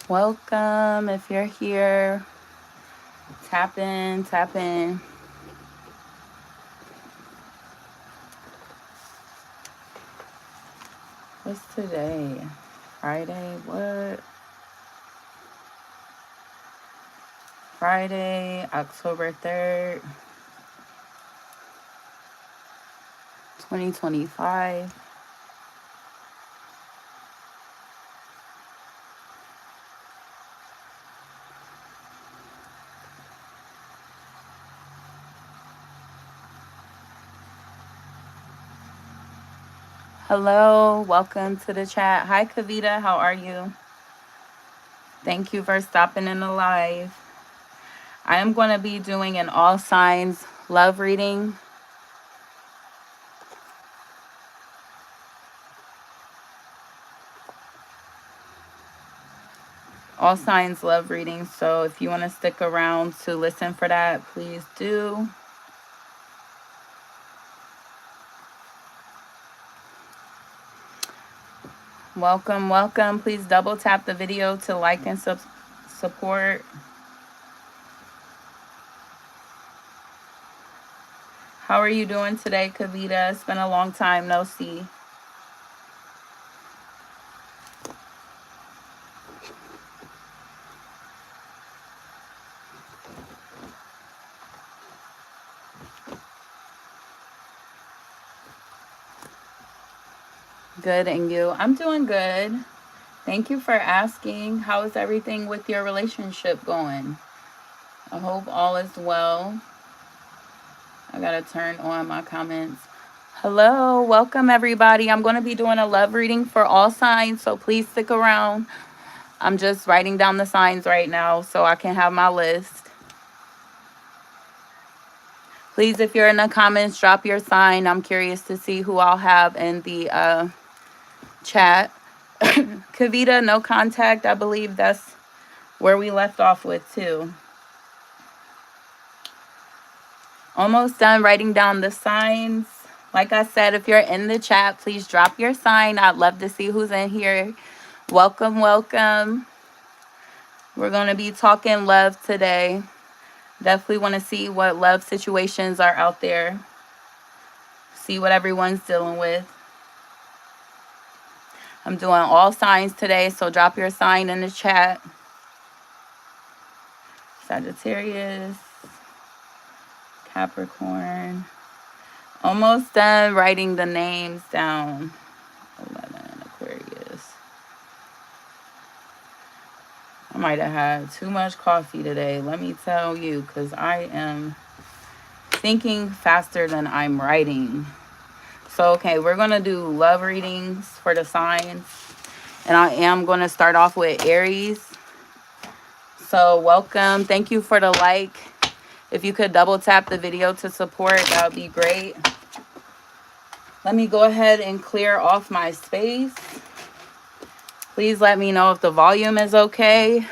Welcome. If you're here, tap in, tap in. What's today? Friday? What? Friday, October 3rd, 2025. Hello, welcome to the chat. Hi, Kavita. How are you? Thank you for stopping in the live. I am going to be doing an all signs love reading. All signs love reading. So if you want to stick around to listen for that, please do. Welcome, welcome. Please double tap the video to like and support. How are you doing today, Kavita? It's been a long time no see. Good, and you? I'm doing good. Thank you for asking. How is everything with your relationship going? I hope all is well. I gotta turn on my comments. Hello, welcome everybody. I'm going to be doing a love reading for all signs, so please stick around. I'm just writing down the signs right now so I can have my list. Please, if you're in the comments, drop your sign. I'm curious to see who I'll have in the chat. Kavita, no contact. I believe that's where we left off with too. Almost done writing down the signs. Like I said, if you're in the chat, please drop your sign. I'd love to see who's in here. Welcome, welcome. We're going to be talking love today. Definitely want to see what love situations are out there. See what everyone's dealing with. I'm doing all signs today, so drop your sign in the chat. Sagittarius, Capricorn. Almost done writing the names down. 11, Aquarius. I might have had too much coffee today, let me tell you, because I am thinking faster than I'm writing. So, okay, we're going to do love readings for the signs. And I am going to start off with Aries. So, welcome. Thank you for the like. If you could double tap the video to support, that would be great. Let me go ahead and clear off my space. Please let me know if the volume is okay.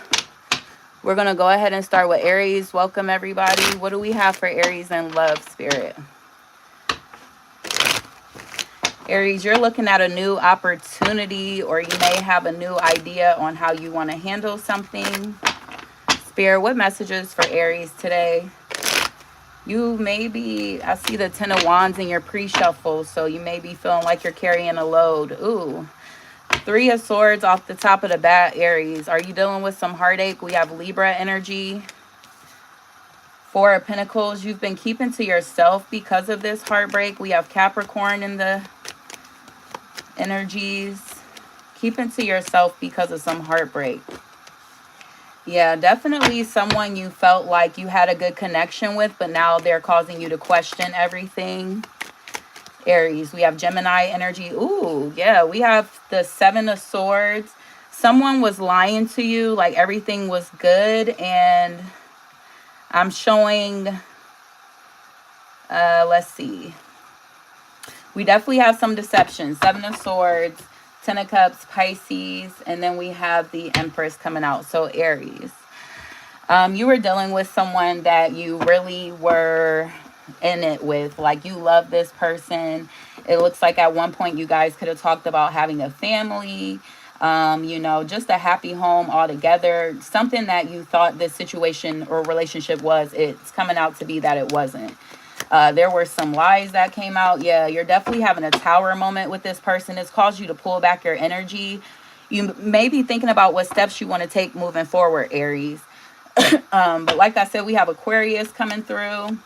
We're going to go ahead and start with Aries. Welcome, everybody. What do we have for Aries and love, spirit? Aries, you're looking at a new opportunity, or you may have a new idea on how you want to handle something. Spirit, what messages for Aries today? You may be, I see the 10 of Wands in your pre-shuffle, so you may be feeling like you're carrying a load. Ooh. 3 of Swords off the top of the bat, Aries. Are you dealing with some heartache? We have Libra energy. 4 of Pentacles. You've been keeping to yourself because of this heartbreak. We have Capricorn in the energies. Keeping to yourself because of some heartbreak. Yeah, definitely someone you felt like you had a good connection with, but now they're causing you to question everything. Aries, we have Gemini energy. Ooh, yeah, we have the 7 of Swords. Someone was lying to you, like everything was good, and I'm showing, let's see. We definitely have some deception. 7 of Swords, 10 of Cups, Pisces, and then we have the Empress coming out. So Aries, you were dealing with someone that you really were in it with. Like, you love this person. It looks like at one point you guys could have talked about having a family. You know, just a happy home altogether. Something that you thought this situation or relationship was, it's coming out to be that it wasn't. There were some lies that came out. Yeah, you're definitely having a tower moment with this person. It's caused you to pull back your energy. You may be thinking about what steps you want to take moving forward, Aries. But like I said, we have Aquarius coming through.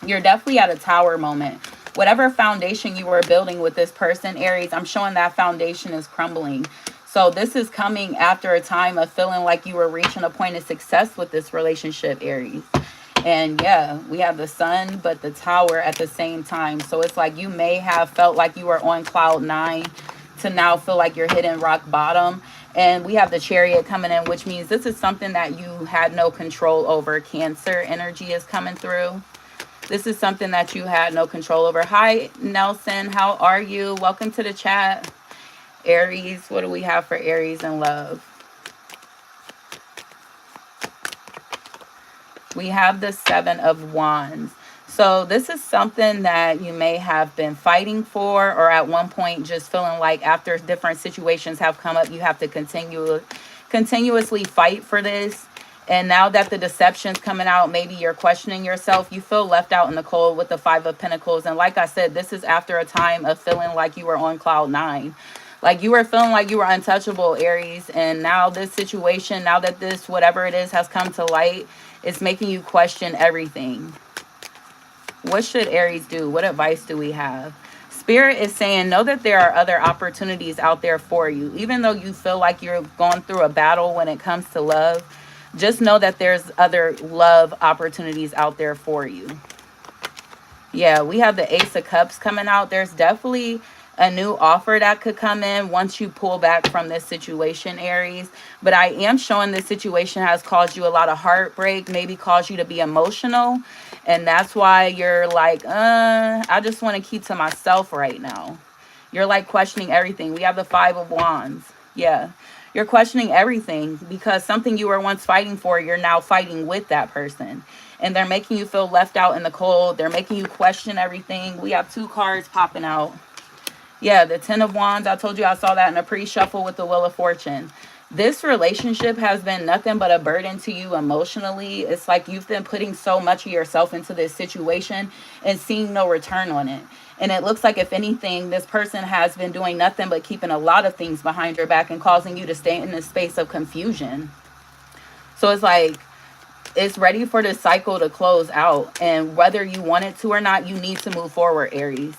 You're definitely at a tower moment. Whatever foundation you were building with this person, Aries, I'm showing that foundation is crumbling. So this is coming after a time of feeling like you were reaching a point of success with this relationship, Aries. And yeah, we have the sun, but the tower at the same time. So it's like you may have felt like you were on cloud 9 to now feel like you're hitting rock bottom. And we have the chariot coming in, which means this is something that you had no control over. Cancer energy is coming through. This is something that you had no control over. Hi, Nelson. How are you? Welcome to the chat. Aries, what do we have for Aries in love? We have the 7 of Wands. So this is something that you may have been fighting for, or at one point just feeling like after different situations have come up, you have to continuously fight for this. And now that the deception's coming out, maybe you're questioning yourself. You feel left out in the cold with the 5 of Pentacles. And like I said, this is after a time of feeling like you were on cloud 9. Like you were feeling like you were untouchable, Aries. And now this situation, now that this, whatever it is, has come to light, it's making you question everything. What should Aries do? What advice do we have? Spirit is saying, know that there are other opportunities out there for you. Even though you feel like you're going through a battle when it comes to love, just know that there's other love opportunities out there for you. Yeah, we have the Ace of Cups coming out. There's definitely a new offer that could come in once you pull back from this situation, Aries. But I am showing this situation has caused you a lot of heartbreak, maybe caused you to be emotional. And that's why you're like, I just want to keep to myself right now. You're like questioning everything. We have the 5 of Wands. Yeah. You're questioning everything because something you were once fighting for, you're now fighting with that person. And they're making you feel left out in the cold. They're making you question everything. We have 2 cards popping out. Yeah, the 10 of Wands. I told you I saw that in a pre-shuffle with the Wheel of Fortune. This relationship has been nothing but a burden to you emotionally. It's like you've been putting so much of yourself into this situation and seeing no return on it. And it looks like, if anything, this person has been doing nothing but keeping a lot of things behind your back and causing you to stay in this space of confusion. So it's like, it's ready for this cycle to close out. And whether you want it to or not, you need to move forward, Aries.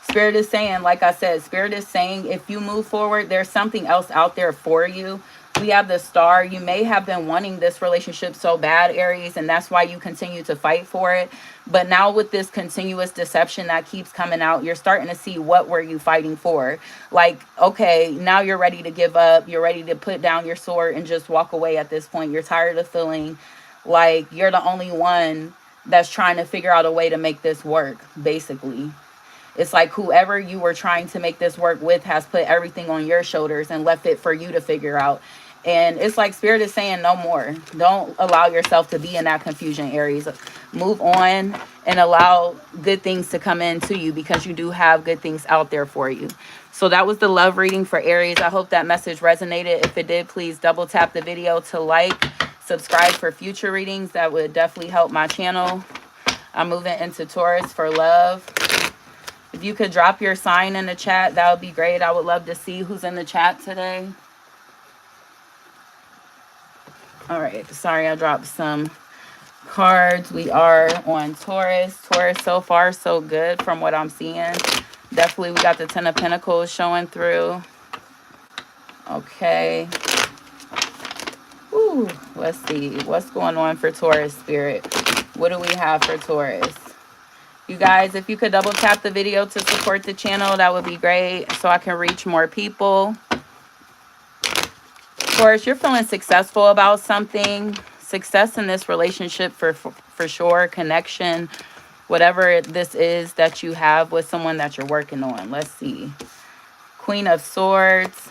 Spirit is saying, like I said, Spirit is saying, if you move forward, there's something else out there for you. We have the Star. You may have been wanting this relationship so bad, Aries, and that's why you continue to fight for it. But now with this continuous deception that keeps coming out, you're starting to see, what were you fighting for? Like, okay, now you're ready to give up. You're ready to put down your sword and just walk away at this point. You're tired of feeling like you're the only one that's trying to figure out a way to make this work, basically. It's like whoever you were trying to make this work with has put everything on your shoulders and left it for you to figure out. And it's like Spirit is saying, no more. Don't allow yourself to be in that confusion, Aries. Move on and allow good things to come into you, because you do have good things out there for you. So that was the love reading for Aries. I hope that message resonated. If it did, please double tap the video to like, subscribe for future readings. That would definitely help my channel. I'm moving into Taurus for love. If you could drop your sign in the chat, that would be great. I would love to see who's in the chat today. All right. Sorry, I dropped some cards. We are on Taurus. Taurus, so far, so good from what I'm seeing. Definitely, we got the 10 of Pentacles showing through. Okay. Ooh, let's see. What's going on for Taurus, Spirit? What do we have for Taurus? You guys, if you could double tap the video to support the channel, that would be great, so I can reach more people. Taurus, you're feeling successful about something. Success in this relationship for sure. Connection, whatever this is that you have with someone that you're working on. Let's see. Queen of Swords.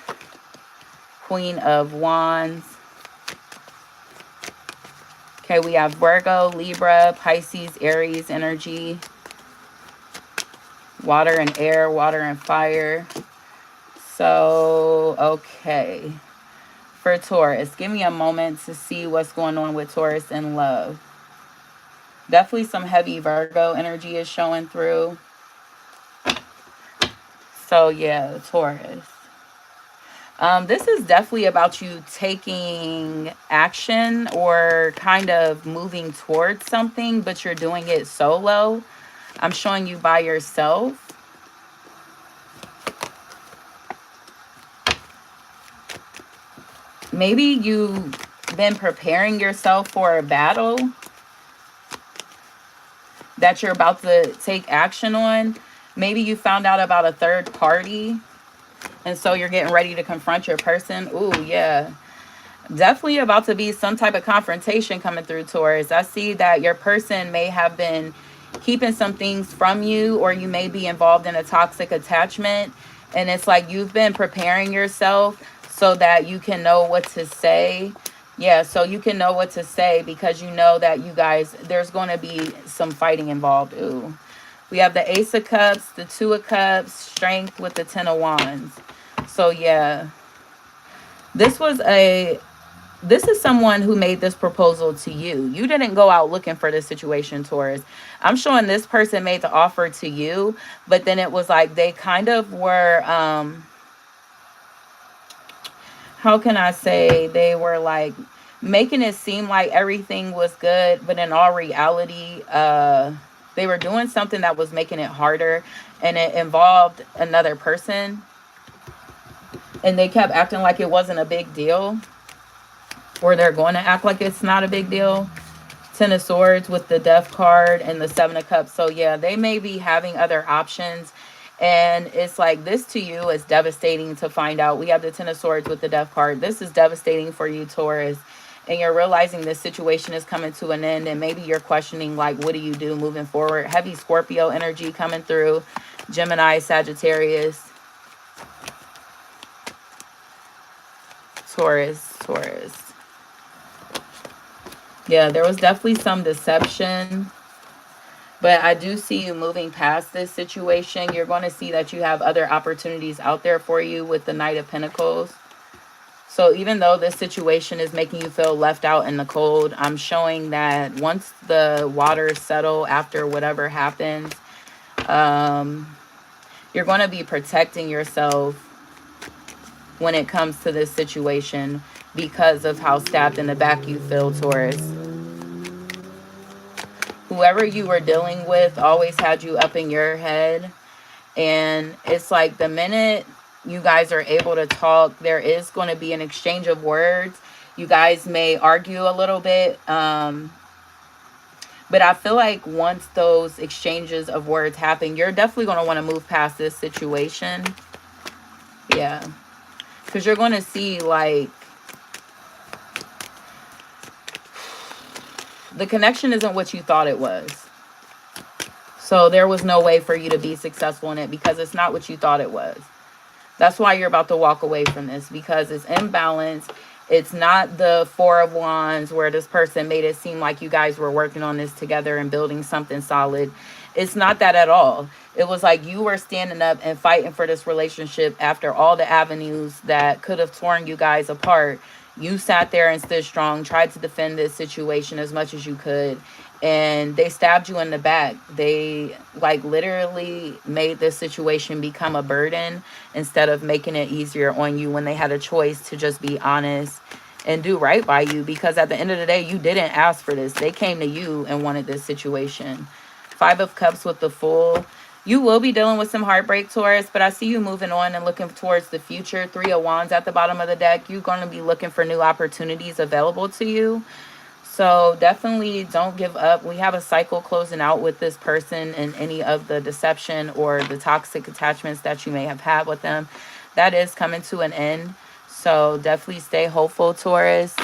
Queen of Wands. Okay, we have Virgo, Libra, Pisces, Aries energy. Water and air, water and fire. So, okay. For Taurus, give me a moment to see what's going on with Taurus in love. Definitely some heavy Virgo energy is showing through. So, yeah, Taurus. This is definitely about you taking action or kind of moving towards something, but you're doing it solo. I'm showing you by yourself. Maybe you've been preparing yourself for a battle that you're about to take action on. Maybe you found out about a third party, and so you're getting ready to confront your person. Ooh, yeah. Definitely about to be some type of confrontation coming through, Taurus. I see that your person may have been keeping some things from you, or you may be involved in a toxic attachment. And it's like you've been preparing yourself so that you can know what to say. Yeah, so you can know what to say because you know that you guys, there's going to be some fighting involved. Ooh. We have the Ace of Cups, the Two of Cups, Strength with the Ten of Wands. So, yeah. This is someone who made this proposal to you. You didn't go out looking for this situation, Taurus. I'm showing this person made the offer to you, but then it was like they kind of were, how can I say, they were like making it seem like everything was good, but in all reality, they were doing something that was making it harder, and it involved another person, and they kept acting like it wasn't a big deal, or they're going to act like it's not a big deal. Ten of Swords with the Death card and the Seven of Cups. So yeah, they may be having other options, and it's like this to you is devastating to find out. We have the Ten of Swords with the Death card. This is devastating for you, Taurus, and you're realizing this situation is coming to an end, and maybe you're questioning, like, what do you do moving forward? Heavy Scorpio energy coming through. Gemini, Sagittarius, Taurus. Yeah, there was definitely some deception, but I do see you moving past this situation. You're going to see that you have other opportunities out there for you with the Knight of Pentacles. So even though this situation is making you feel left out in the cold, I'm showing that once the waters settle after whatever happens, you're going to be protecting yourself when it comes to this situation because of how stabbed in the back you feel, Taurus. Whoever you were dealing with always had you up in your head. And it's like the minute you guys are able to talk, there is going to be an exchange of words. You guys may argue a little bit. But I feel like once those exchanges of words happen, you're definitely going to want to move past this situation. Yeah. Because you're going to see, like, the connection isn't what you thought it was. So there was no way for you to be successful in it because it's not what you thought it was. That's why you're about to walk away from this, because it's imbalanced. It's not the Four of Wands where this person made it seem like you guys were working on this together and building something solid. It's not that at all. It was like you were standing up and fighting for this relationship after all the avenues that could have torn you guys apart. You sat there and stood strong, tried to defend this situation as much as you could, and they stabbed you in the back. They, like, literally made this situation become a burden instead of making it easier on you when they had a choice to just be honest and do right by you, because at the end of the day, you didn't ask for this. They came to you and wanted this situation. Five of Cups with the Fool. You will be dealing with some heartbreak, Taurus, but I see you moving on and looking towards the future. Three of Wands at the bottom of the deck. You're going to be looking for new opportunities available to you. So definitely don't give up. We have a cycle closing out with this person and any of the deception or the toxic attachments that you may have had with them. That is coming to an end. So definitely stay hopeful, Taurus.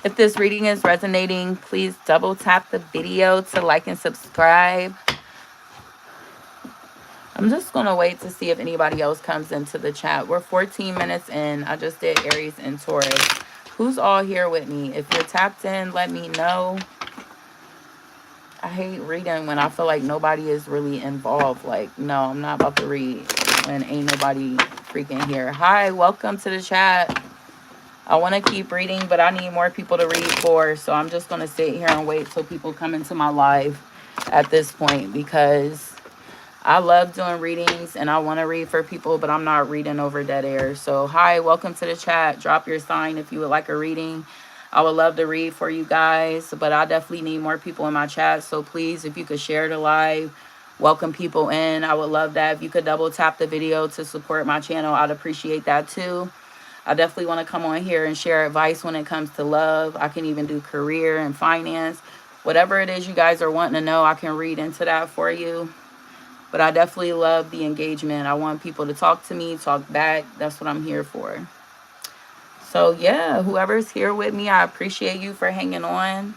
If this reading is resonating, please double tap the video to like and subscribe. I'm just going to wait to see if anybody else comes into the chat. We're 14 minutes in. I just did Aries and Taurus. Who's all here with me? If you're tapped in, let me know. I hate reading when I feel like nobody is really involved. Like, no, I'm not about to read. when ain't nobody freaking here. Hi, welcome to the chat. I want to keep reading, but I need more people to read for, so I'm just going to sit here and wait till people come into my live at this point, because I love doing readings and I want to read for people, but I'm not reading over dead air. So hi, welcome to the chat. Drop your sign if you would like a reading. I would love to read for you guys, but I definitely need more people in my chat. So please, if you could share the live, welcome people in. I would love that. If you could double tap the video to support my channel, I'd appreciate that too. I definitely want to come on here and share advice when it comes to love. I can even do career and finance. Whatever it is you guys are wanting to know, I can read into that for you. But I definitely love the engagement. I want people to talk to me, talk back. That's what I'm here for. So yeah, whoever's here with me, I appreciate you for hanging on.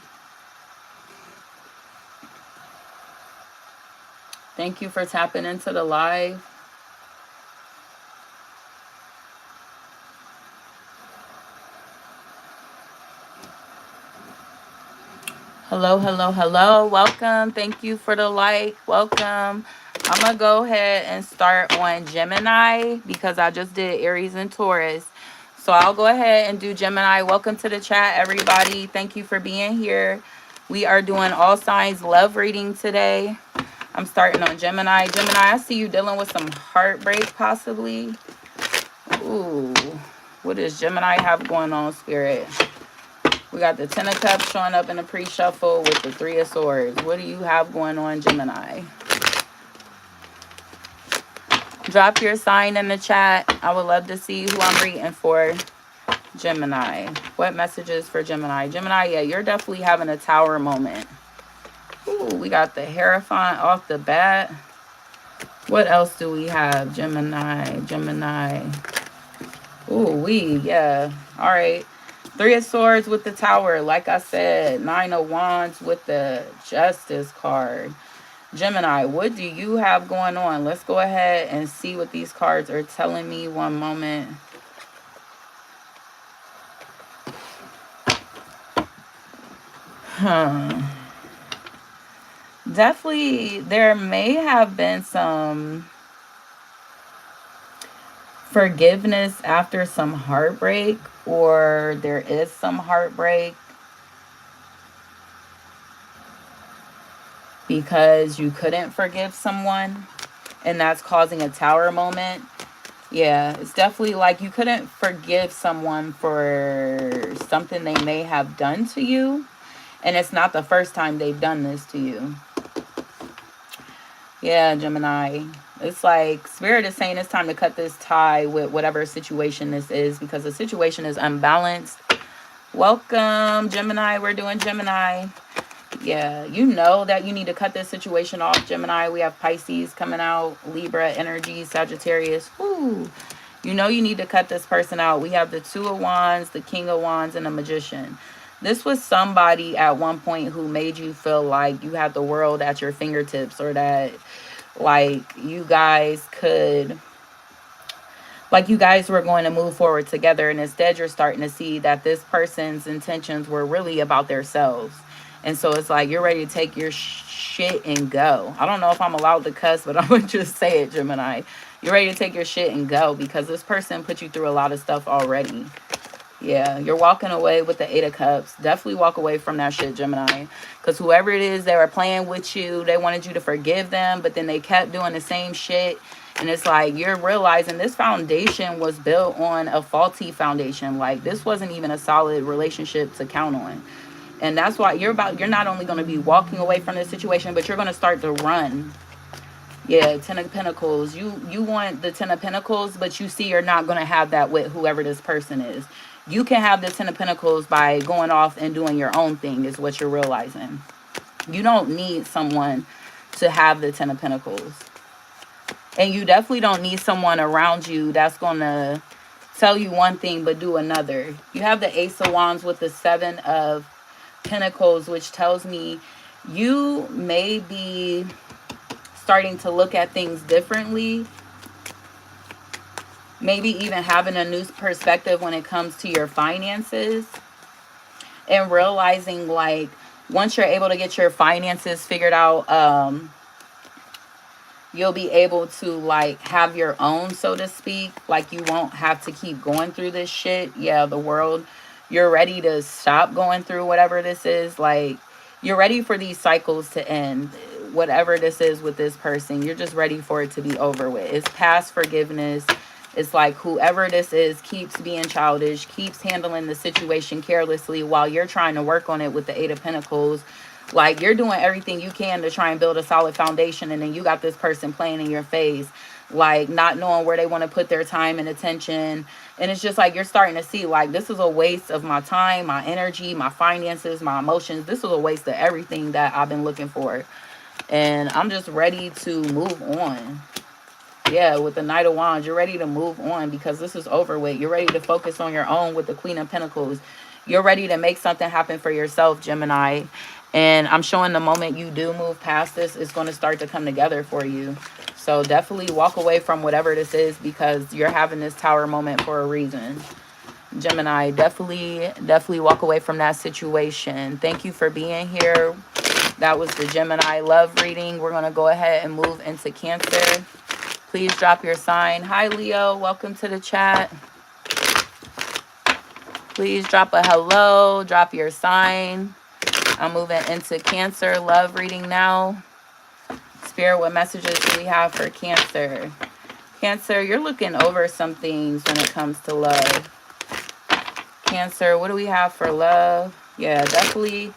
Thank you for tapping into the live. Hello, hello, hello. Welcome. Thank you for the like. Welcome. I'm going to go ahead and start on Gemini because I just did Aries and Taurus. So I'll go ahead and do Gemini. Welcome to the chat, everybody. Thank you for being here. We are doing all signs love reading today. I'm starting on Gemini. Gemini, I see you dealing with some heartbreak possibly. Ooh, what does Gemini have going on, Spirit? We got the Ten of Cups showing up in the pre-shuffle with the Three of Swords. What do you have going on, Gemini? Drop your sign in the chat. I would love to see who I'm reading for. Gemini. What messages for Gemini? Gemini, yeah, you're definitely having a tower moment. Ooh, we got the Hierophant off the bat. What else do we have? Gemini. Ooh, yeah. All right. Three of Swords with the Tower. Like I said, Nine of Wands with the Justice card. Gemini, what do you have going on? Let's go ahead and see what these cards are telling me. One moment. Definitely, there may have been some forgiveness after some heartbreak, or there is some heartbreak because you couldn't forgive someone, and that's causing a tower moment. Yeah, it's definitely like you couldn't forgive someone for something they may have done to you, and it's not the first time they've done this to you. Yeah, Gemini. It's like Spirit is saying it's time to cut this tie with whatever situation this is, because the situation is unbalanced. Welcome, Gemini. We're doing Gemini. Yeah, you know that you need to cut this situation off, Gemini. We have Pisces coming out, Libra energy, Sagittarius. Woo. You know you need to cut this person out. We have the Two of Wands, the King of Wands, and the Magician. This was somebody at one point who made you feel like you had the world at your fingertips, or that like you guys were going to move forward together, and instead you're starting to see that this person's intentions were really about themselves. And so it's like you're ready to take your shit and go. I don't know if I'm allowed to cuss, but I'm going to just say it, Gemini. You're ready to take your shit and go because this person put you through a lot of stuff already. Yeah, you're walking away with the Eight of Cups. Definitely walk away from that shit, Gemini. Because whoever it is, they were playing with you. They wanted you to forgive them, but then they kept doing the same shit. And it's like you're realizing this foundation was built on a faulty foundation. Like this wasn't even a solid relationship to count on. And that's why you're not only going to be walking away from this situation, but you're going to start to run. Yeah, Ten of Pentacles. You want the Ten of Pentacles, but you see you're not going to have that with whoever this person is. You can have the Ten of Pentacles by going off and doing your own thing, is what you're realizing. You don't need someone to have the Ten of Pentacles. And you definitely don't need someone around you that's going to tell you one thing but do another. You have the Ace of Wands with the Seven of Pentacles, which tells me you may be starting to look at things differently. Maybe even having a new perspective when it comes to your finances. And realizing like once you're able to get your finances figured out, you'll be able to like have your own, so to speak. Like you won't have to keep going through this shit. Yeah, the world, you're ready to stop going through whatever this is. Like you're ready for these cycles to end. Whatever this is with this person, you're just ready for it to be over with. It's past forgiveness. It's like whoever this is keeps being childish, keeps handling the situation carelessly while you're trying to work on it with the Eight of Pentacles. Like you're doing everything you can to try and build a solid foundation, and then you got this person playing in your face, like not knowing where they want to put their time and attention. And it's just like you're starting to see like this is a waste of my time, my energy, my finances, my emotions. This is a waste of everything that I've been looking for. And I'm just ready to move on. Yeah, with the Knight of Wands, you're ready to move on because this is over with. You're ready to focus on your own with the Queen of Pentacles. You're ready to make something happen for yourself, Gemini. And I'm showing the moment you do move past this, it's going to start to come together for you. So definitely walk away from whatever this is because you're having this Tower moment for a reason. Gemini, definitely walk away from that situation. Thank you for being here. That was the Gemini love reading. We're going to go ahead and move into Cancer. Please drop your sign. Hi, Leo. Welcome to the chat. Please drop a hello. Drop your sign. I'm moving into Cancer love reading now. Spirit, what messages do we have for Cancer? Cancer, you're looking over some things when it comes to love. Cancer, what do we have for love? Yeah, definitely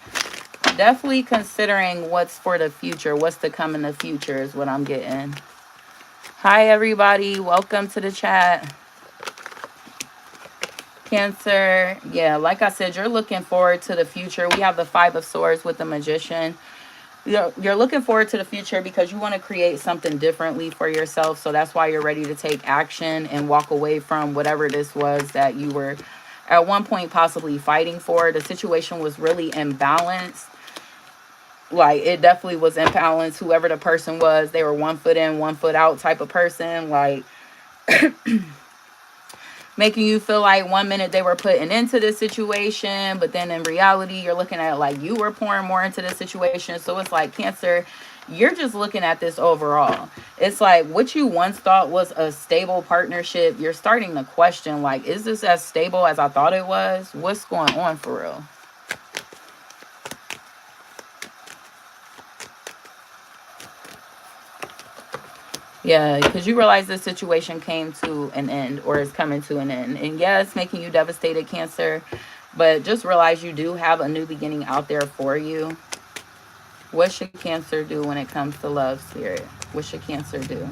considering what's for the future. What's to come in the future is what I'm getting. Hi, everybody. Welcome to the chat. Cancer, yeah, like I said, you're looking forward to the future. We have the Five of Swords with the Magician. You're looking forward to the future because you want to create something differently for yourself. So that's why you're ready to take action and walk away from whatever this was that you were at one point possibly fighting for. The situation was really imbalanced. Like, it definitely was imbalanced. Whoever the person was, they were 1 foot in, 1 foot out type of person. Like, making you feel like 1 minute they were putting into this situation, but then in reality, you're looking at it like you were pouring more into this situation. So it's like, Cancer, you're just looking at this overall. It's like what you once thought was a stable partnership, you're starting to question, like, is this as stable as I thought it was? What's going on for real? Yeah, because you realize this situation came to an end or is coming to an end. And yeah, it's making you devastated, Cancer. But just realize you do have a new beginning out there for you. What should Cancer do when it comes to love, Spirit? What should Cancer do?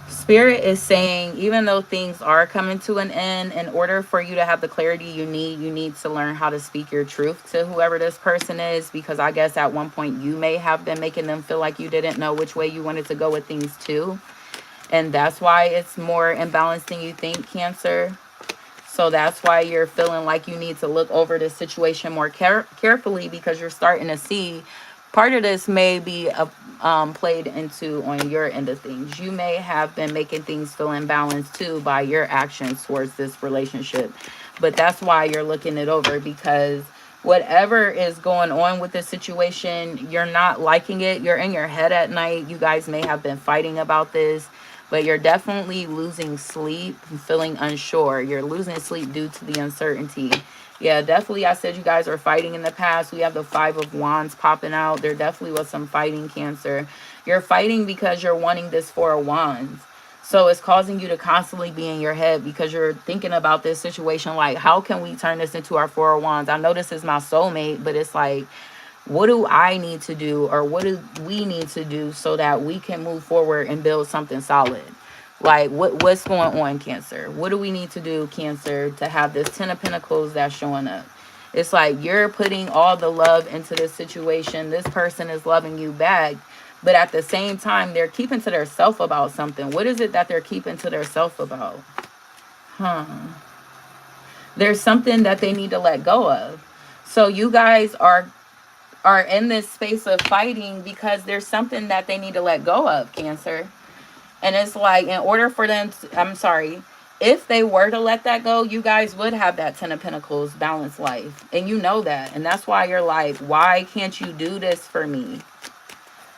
Spirit is saying, even though things are coming to an end, in order for you to have the clarity you need to learn how to speak your truth to whoever this person is. Because I guess at one point you may have been making them feel like you didn't know which way you wanted to go with things too. And that's why it's more imbalanced than you think, Cancer. So that's why you're feeling like you need to look over this situation more carefully, because you're starting to see part of this may be played into on your end of things. You may have been making things feel imbalanced too by your actions towards this relationship. But that's why you're looking it over, because whatever is going on with this situation, you're not liking it. You're in your head at night. You guys may have been fighting about this, but you're definitely losing sleep and feeling unsure. You're losing sleep due to the uncertainty. Yeah, definitely. I said you guys are fighting in the past. We have the Five of Wands popping out. There definitely was some fighting, Cancer. You're fighting because you're wanting this Four of Wands. So it's causing you to constantly be in your head because you're thinking about this situation like, how can we turn this into our Four of Wands? I know this is my soulmate, but it's like, what do I need to do, or what do we need to do so that we can move forward and build something solid? Like, what's going on, Cancer? What do we need to do, Cancer, to have this Ten of Pentacles that's showing up? It's like you're putting all the love into this situation. This person is loving you back. But at the same time, they're keeping to their self about something. What is it that they're keeping to their self about? There's something that they need to let go of. So you guys are in this space of fighting because there's something that they need to let go of, Cancer. And it's like, in order for them to, if they were to let that go, you guys would have that 10 of Pentacles balanced life. And you know that. And that's why you're like, why can't you do this for me?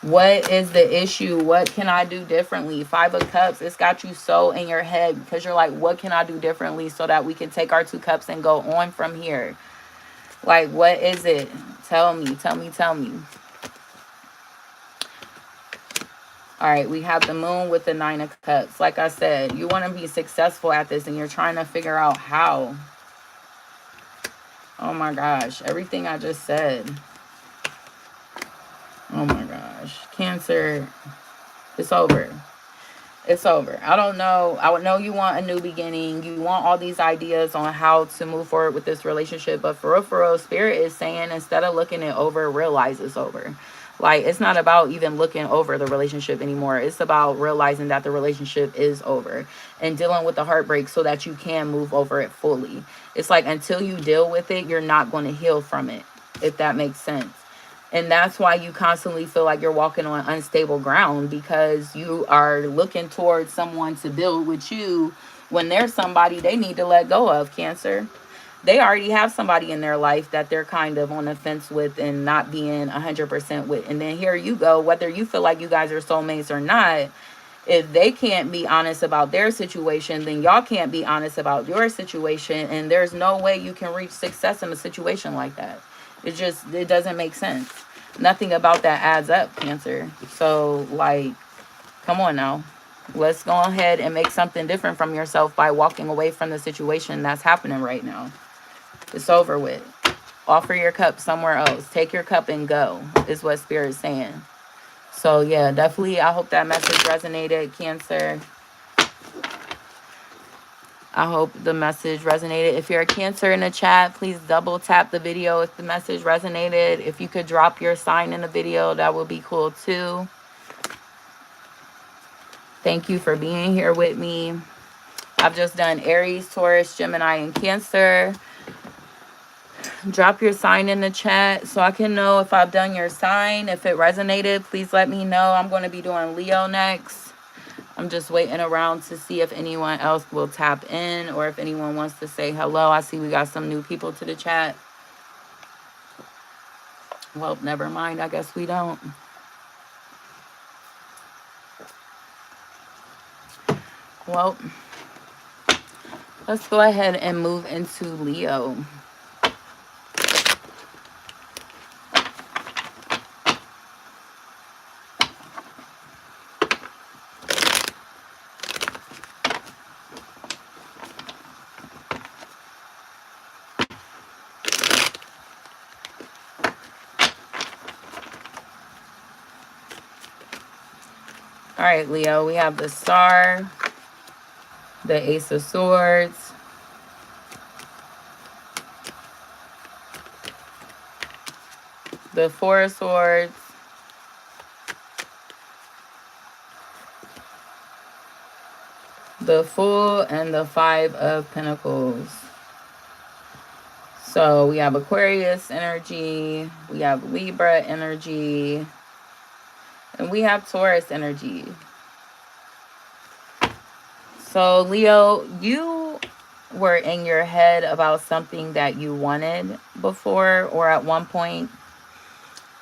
What is the issue? What can I do differently? 5 of Cups, it's got you so in your head because you're like, what can I do differently so that we can take our 2 cups and go on from here? Like, what is it? Tell me, tell me, tell me. All right, we have the moon with the 9 of Cups. Like I said, you want to be successful at this and you're trying to figure out how. Oh my gosh, everything I just said. Oh my gosh. Cancer, it's over. It's over. I don't know. I would know you want a new beginning. You want all these ideas on how to move forward with this relationship. But for real, Spirit is saying instead of looking it over, realize it's over. Like, it's not about even looking over the relationship anymore. It's about realizing that the relationship is over and dealing with the heartbreak so that you can move over it fully. It's like until you deal with it, you're not going to heal from it, if that makes sense. And that's why you constantly feel like you're walking on unstable ground, because you are looking towards someone to build with you when there's somebody they need to let go of, Cancer. They already have somebody in their life that they're kind of on the fence with and not being 100% with. And then here you go, whether you feel like you guys are soulmates or not, if they can't be honest about their situation, then y'all can't be honest about your situation. And there's no way you can reach success in a situation like that. It doesn't make sense. Nothing about that adds up, Cancer. So, like, come on now. Let's go ahead and make something different from yourself by walking away from the situation that's happening right now. It's over with. Offer your cup somewhere else. Take your cup and go, is what Spirit's saying. So, yeah, definitely, I hope that message resonated, Cancer. I hope the message resonated. If you're a Cancer in the chat, please double tap the video if the message resonated. If you could drop your sign in the video, that would be cool too. Thank you for being here with me. I've just done Aries, Taurus, Gemini, and Cancer. Drop your sign in the chat so I can know if I've done your sign. If it resonated, please let me know. I'm going to be doing Leo next. I'm just waiting around to see if anyone else will tap in or if anyone wants to say hello. I see we got some new people to the chat. Well, never mind. I guess we don't. Well, let's go ahead and move into Leo. All right, Leo, we have the Star, the Ace of Swords, the Four of Swords, the Fool, and the Five of Pentacles. So we have Aquarius energy, we have Libra energy, and we have Taurus energy. So, Leo, you were in your head about something that you wanted before or at one point.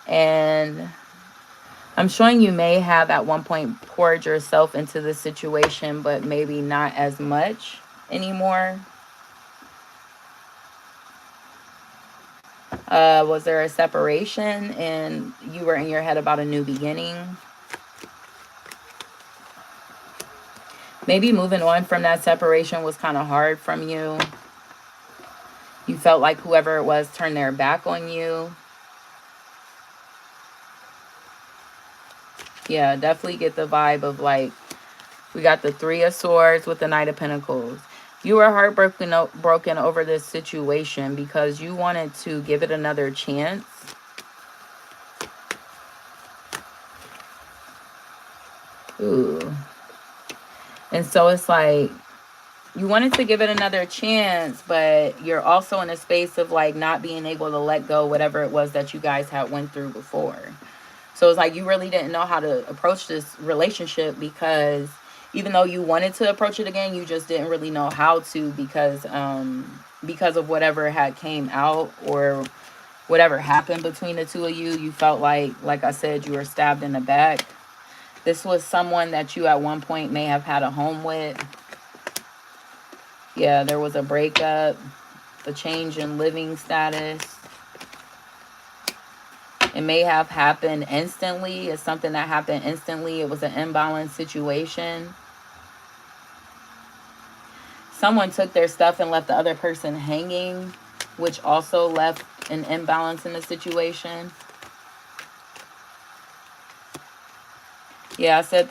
And I'm showing you may have at one point poured yourself into the situation, but maybe not as much anymore. Was there a separation and you were in your head about a new beginning? Maybe moving on from that separation was kind of hard from you. You felt like whoever it was turned their back on you. Yeah, definitely get the vibe of like, we got the Three of Swords with the Knight of Pentacles. You were heartbroken over this situation because you wanted to give it another chance. Ooh. And so it's like, you wanted to give it another chance, but you're also in a space of like not being able to let go whatever it was that you guys had went through before. So it's like you really didn't know how to approach this relationship because even though you wanted to approach it again, you just didn't really know how to because of whatever had came out or whatever happened between the two of you. You felt like I said, you were stabbed in the back. This was someone that you at one point may have had a home with. Yeah, there was a breakup, a change in living status. It may have happened instantly. It's something that happened instantly. It was an imbalanced situation. Someone took their stuff and left the other person hanging, which also left an imbalance in the situation. Yeah, I said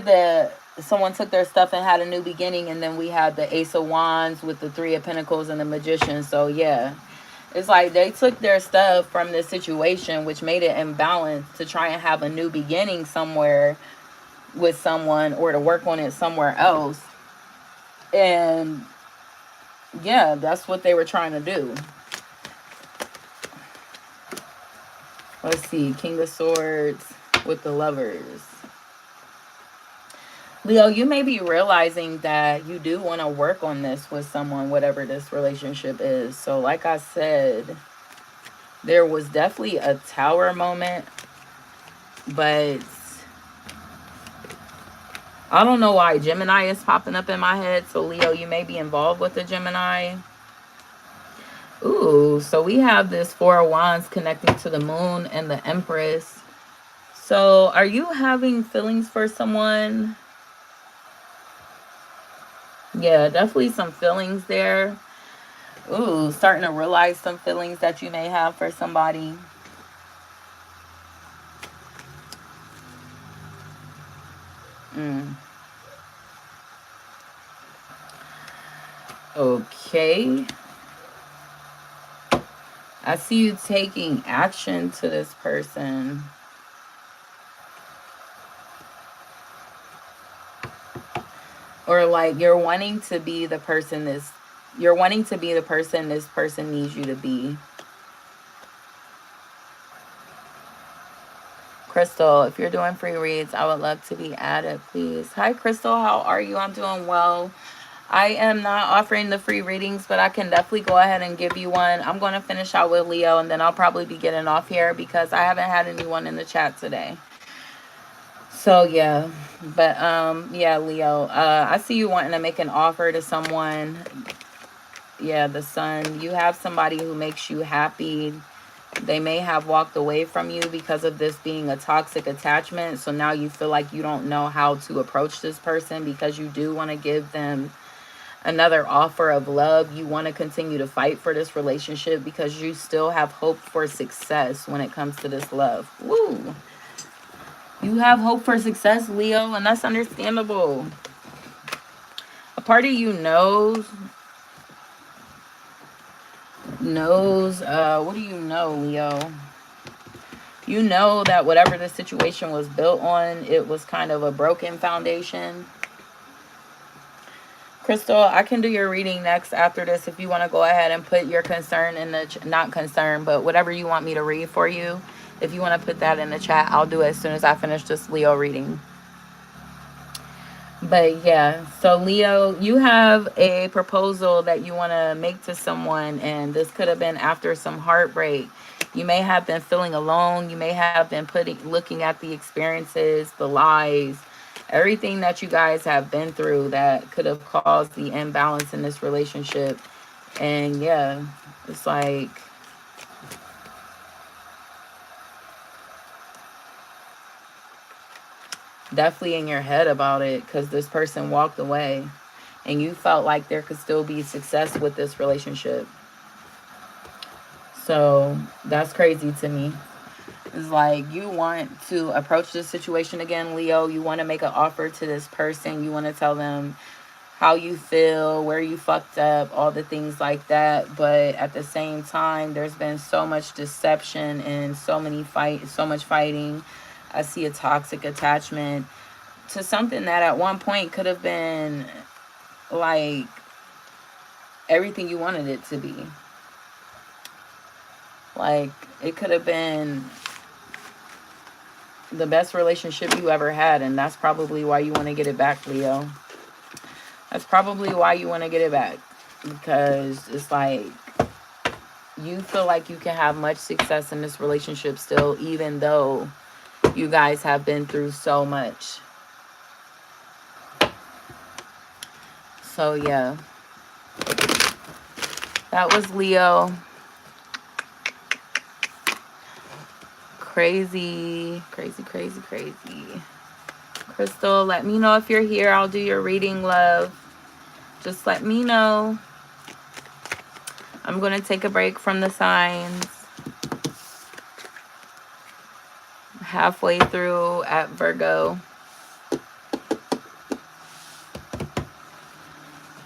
that someone took their stuff and had a new beginning, and then we had the Ace of Wands with the Three of Pentacles and the Magician. So yeah, it's like they took their stuff from this situation, which made it imbalanced, to try and have a new beginning somewhere with someone or to work on it somewhere else. And yeah, that's what they were trying to do. Let's see, King of Swords with the Lovers. Leo, you may be realizing that you do want to work on this with someone, whatever this relationship is. So like I said, there was definitely a Tower moment, but I don't know why Gemini is popping up in my head. So Leo, you may be involved with a Gemini. Ooh, so we have this Four of Wands connecting to the Moon and the Empress. So are you having feelings for someone? Yeah, definitely some feelings there. Ooh, starting to realize some feelings that you may have for somebody. Okay. I see you taking action to this person. Or like you're wanting to be the person this person needs you to be. Crystal, if you're doing free reads, I would love to be added, please. Hi, Crystal. How are you? I'm doing well. I am not offering the free readings, but I can definitely go ahead and give you one. I'm going to finish out with Leo, and then I'll probably be getting off here because I haven't had anyone in the chat today. So, yeah. But, yeah, Leo, I see you wanting to make an offer to someone. Yeah, the Sun. You have somebody who makes you happy. They may have walked away from you because of this being a toxic attachment. So now you feel like you don't know how to approach this person because you do want to give them another offer of love. You want to continue to fight for this relationship because you still have hope for success when it comes to this love. Woo! You have hope for success, Leo, and that's understandable. A part of you knows, what do you know, Leo? You know that whatever the situation was built on, it was kind of a broken foundation. Crystal, I can do your reading next after this if you want to go ahead and put your concern in the, not concern, but whatever you want me to read for you. If you want to put that in the chat, I'll do it as soon as I finish this Leo reading. But yeah, so Leo, you have a proposal that you want to make to someone, and this could have been after some heartbreak. You may have been feeling alone. You may have been looking at the experiences, the lies, everything that you guys have been through that could have caused the imbalance in this relationship. And yeah, it's like, definitely in your head about it because this person walked away and you felt like there could still be success with this relationship. So that's crazy to me. It's like you want to approach this situation again, Leo. You want to make an offer to this person. You want to tell them how you feel, where you fucked up, all the things like that. But at the same time, there's been so much deception and so much fighting. I see a toxic attachment to something that at one point could have been like everything you wanted it to be. Like it could have been the best relationship you ever had, and that's probably why you want to get it back, Leo. That's probably why you want to get it back, because it's like you feel like you can have much success in this relationship still, even though you guys have been through so much. So yeah, that was Leo. Crazy, crazy, crazy, crazy. Crystal, let me know if you're here. I'll do your reading, love. Just let me know. I'm going to take a break from the signs. Halfway through at Virgo.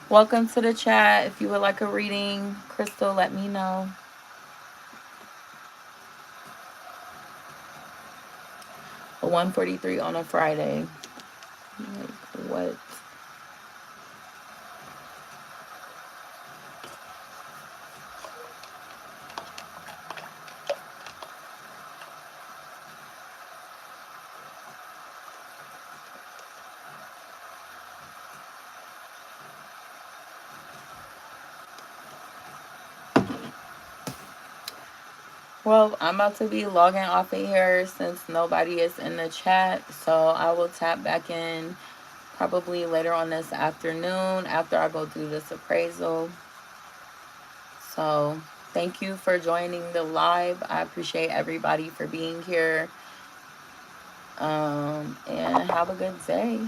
Welcome to the chat. If you would like a reading, Crystal, let me know. A 1:43 on a Friday. Like, what? Well, I'm about to be logging off of here since nobody is in the chat. So I will tap back in probably later on this afternoon after I go through this appraisal. So thank you for joining the live. I appreciate everybody for being here. And have a good day.